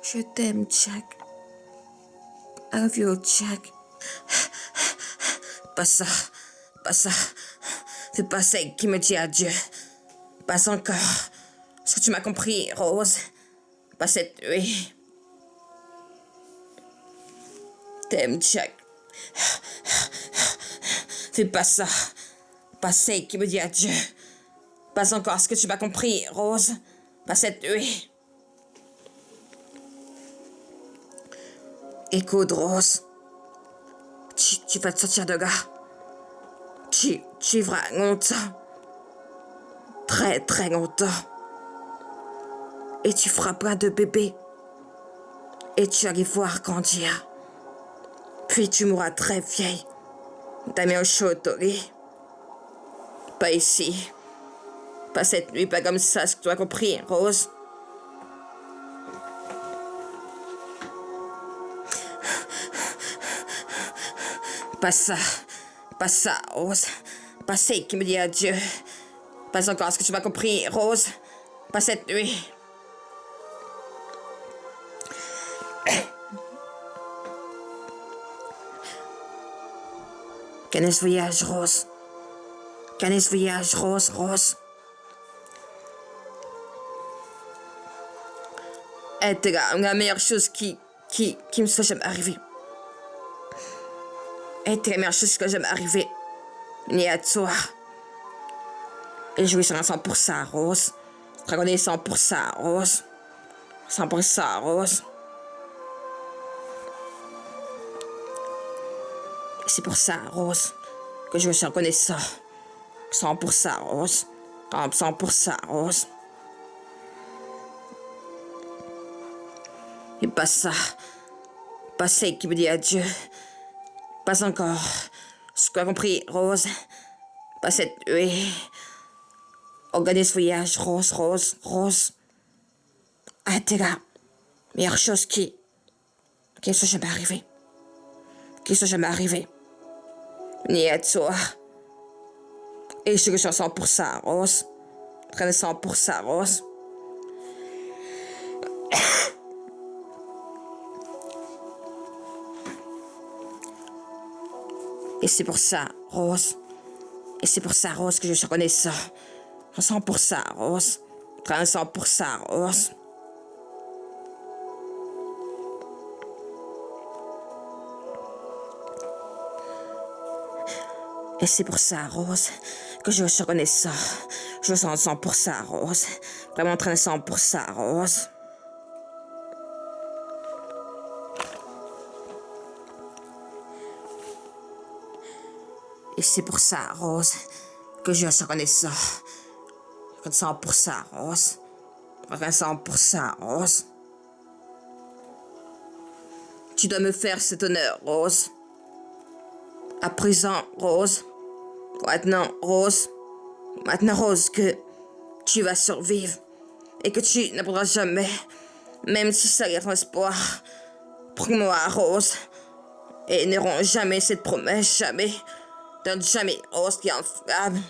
Je t'aime, Jack. I love you, Jack. Pas ça, pas ça. C'est pas ça qui me dit adieu. Pas encore. Est-ce que tu m'as compris, Rose? Pas cette nuit. T'aimes, Jack. Fais pas ça. Pas ça qui me dit adieu. Pas encore. Est-ce que tu m'as compris, Rose? Pas cette nuit. Écoute, Rose. Tu vas te sortir de là. Tu vivras longtemps. Très, très longtemps. Et tu feras plein de bébés. Et tu vas les voir grandir. Puis tu mourras très vieille. T'as mis au chaud au lit. Pas ici. Pas cette nuit, pas comme ça, est-ce que tu as compris, Rose? Pas ça, Rose. Pas ça qui me dit adieu. Pas encore, est-ce que tu m'as compris, Rose? Pas cette nuit. Qu'un voyage, Rose. Qu'un voyage, Rose, Rose. Était la meilleure chose qui me soit jamais arrivée. Était la meilleure chose que jamais arrivée. Ni à toi. Et je vais sur un 100%, Rose. Dragonner 100%, Rose. 100%, Rose. Et c'est pour ça, Rose, que je me suis reconnaissant. 100%, Rose. 100%, Rose. Et pas ça. Pas ça qui me dit adieu. Pas encore. Ce que tu as compris, Rose. Pas cette nuit. Organise ce voyage, Rose, Rose, Rose. Ah, t'es là. Meilleure chose qui soit jamais arrivée. Qui soit jamais arrivée. Ni à toi. Et je suis à 100%, Rose. Très 100%, Rose. Et c'est pour ça, Rose. Et c'est pour ça, Rose, que je suis reconnaissant. 100%, Rose. 100%, Rose. Et c'est pour ça, Rose, que je suis reconnaissant. Je sens 100%, Rose. Vraiment très 100%, Rose. Et c'est pour ça, Rose, que je suis reconnaissant. 100%, Rose. 100%, Rose. Tu dois me faire cet honneur, Rose. À présent, Rose. Maintenant, Rose. Maintenant, Rose, que tu vas survivre. Et que tu n'apprendras jamais. Même si ça y a un espoir. Prie-moi, Rose. Et n'auront jamais cette promesse, jamais. Donne jamais, Rose, qui est en flamme.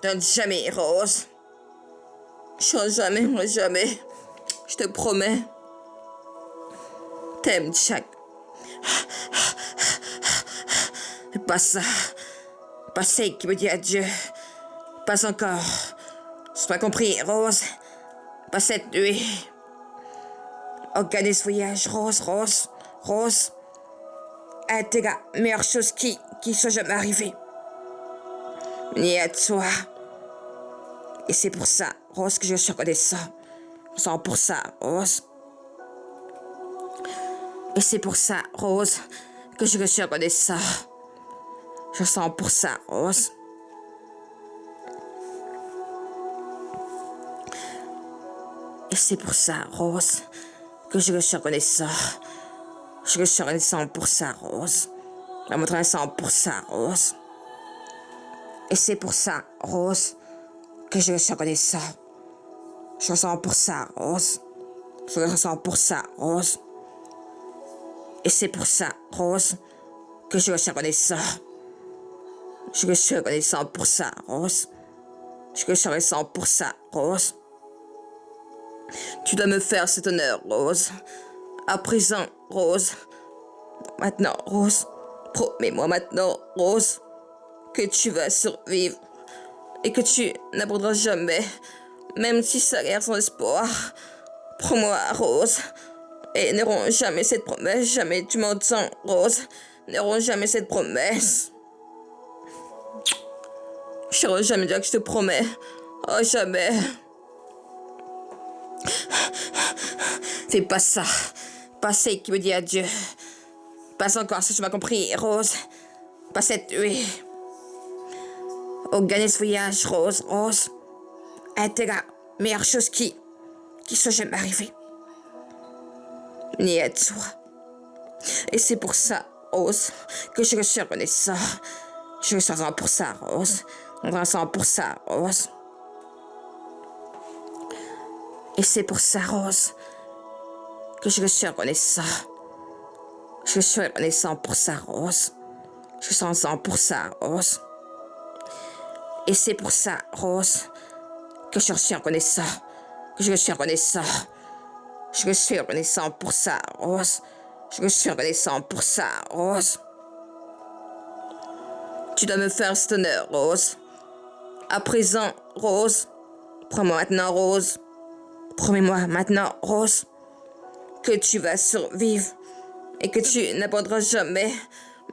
Donne jamais, Rose. Change jamais, moi jamais. Je te promets. T'aimes, Jack. Pas ça. Pas ça qui me dit adieu. Pas encore. Tu m'as compris, Rose. Pas cette nuit. Organise ce voyage, Rose, Rose, Rose. Ah, t'es la meilleure chose qui soit jamais arrivée. Ni à toi. Et c'est pour ça, Rose, que je suis reconnaissant. 100%, Rose. Et c'est pour ça, Rose, que je suis reconnaissant. Je 100%, Rose. Et c'est pour ça, Rose, que je suis reconnaissant. Je suis reconnaissant pour ça, Rose. La montre 100%, Rose. Et c'est pour ça, Rose, que je suis reconnaissant. Je 100%, Rose. Je 100%, Rose. Et c'est pour ça, Rose, que je suis reconnaissant. Je suis reconnaissant pour ça, Rose. Je suis reconnaissant pour ça, Rose. Tu dois me faire cet honneur, Rose. À présent, Rose. Maintenant, Rose. Promets-moi maintenant, Rose, que tu vas survivre et que tu n'abandonneras jamais, même si ça a l'air sans espoir. Prends-moi, Rose, et n'aurons jamais cette promesse, jamais tu m'entends, Rose, n'aurons jamais cette promesse. Je n'aurai jamais dire que je te promets, oh jamais. Fais pas ça, pas ça qui me dit adieu. Pas encore, si tu m'as compris, Rose, pas cette nuit. Organise ce voyage, Rose, Rose. C'était la meilleure chose qui soit jamais arrivée. Ni à toi. Et c'est pour ça, Rose, que je suis reconnaissant. Je suis reconnaissant pour ça, Rose. Reconnaissant pour ça, Rose. Et c'est pour ça, Rose, que je suis reconnaissant. Je suis reconnaissant pour ça, Rose. Je suis reconnaissant pour ça, Rose. Et c'est pour ça, Rose, que je suis reconnaissant. Que je suis reconnaissant. Je suis reconnaissant pour ça, Rose. Je suis reconnaissant pour ça, Rose. Tu dois me faire cet honneur, Rose. À présent, Rose. Prends-moi maintenant, Rose. Promets-moi maintenant, Rose, que tu vas survivre et que tu n'abandonneras jamais,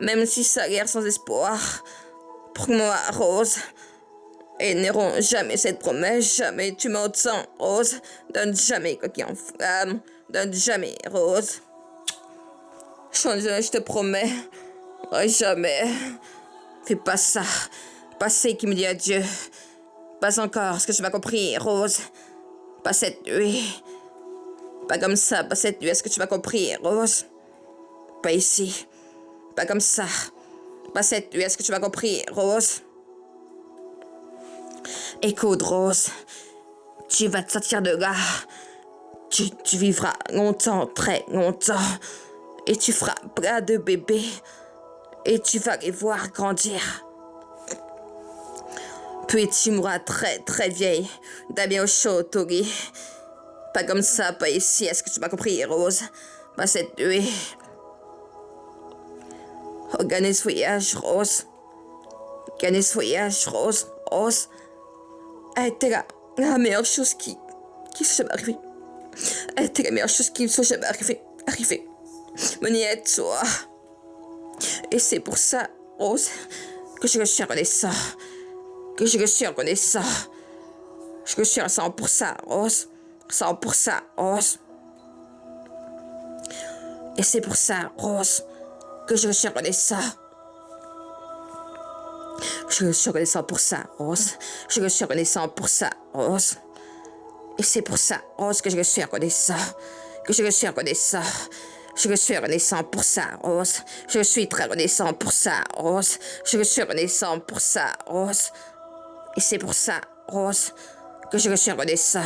même si ça a l'air sans espoir. Prends-moi, Rose, et n'aurons jamais cette promesse, jamais tu m'entends, Rose. Donne jamais quoi qui en flamme, donne jamais, Rose. Je te promets, oh, jamais. Fais pas ça, pas ça qui me dit adieu. Pas encore, ce que tu m'as compris, Rose. Pas cette nuit. Pas comme ça, pas cette nuit, est-ce que tu m'as compris, Rose? Pas ici. Pas comme ça. Pas cette nuit, est-ce que tu m'as compris, Rose? Écoute, Rose. Tu vas te sortir de là. Tu vivras longtemps, très longtemps. Et tu feras plein de bébés. Et tu vas les voir grandir. Puis tu mourras très, très vieille. Damien au chaud, Tori. Pas comme ça, pas ici. Est-ce que tu m'as compris, Rose? Pas cette nuit. Organise ce voyage, Rose. Organise ce voyage, Rose. Rose. Elle était la meilleure chose qui soit jamais arrivée. Elle était la meilleure chose qui soit jamais arrivée. Mais n'y est toi. Et c'est pour ça, Rose, que je suis reconnaissant. Que je suis reconnaissant. Je suis reconnaissant pour ça, Rose. 100%, Rose. Et c'est pour ça, Rose, que je suis reconnaissant. Je suis reconnaissant pour ça, Rose. Je suis reconnaissant pour ça, Rose. Et c'est pour ça, Rose, que je suis reconnaissant. Que je suis reconnaissant. Je suis reconnaissant pour ça, Rose. Je suis très reconnaissant pour ça, Rose. Je suis reconnaissant pour ça, Rose. Et c'est pour ça, Rose, que je suis reconnaissant.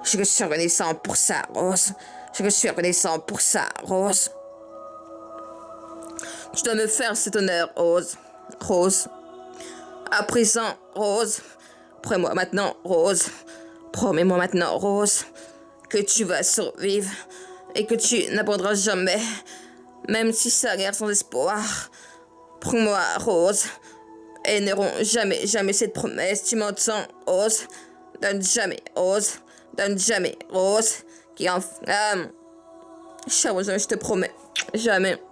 Je suis reconnaissant pour ça, Rose. Je suis reconnaissant pour ça, Rose. Tu dois me faire cet honneur, Rose. Rose. À présent, Rose. Promets-moi maintenant, Rose. Promets-moi maintenant, Rose, que tu vas survivre et que tu n'abandonneras jamais, même si ça a l'air sans espoir. Prends-moi, Rose, et n'aurons jamais, jamais cette promesse. Tu m'entends, Rose? Donne jamais, Rose. Donne jamais, Rose, qui enflamme. Je te promets, jamais.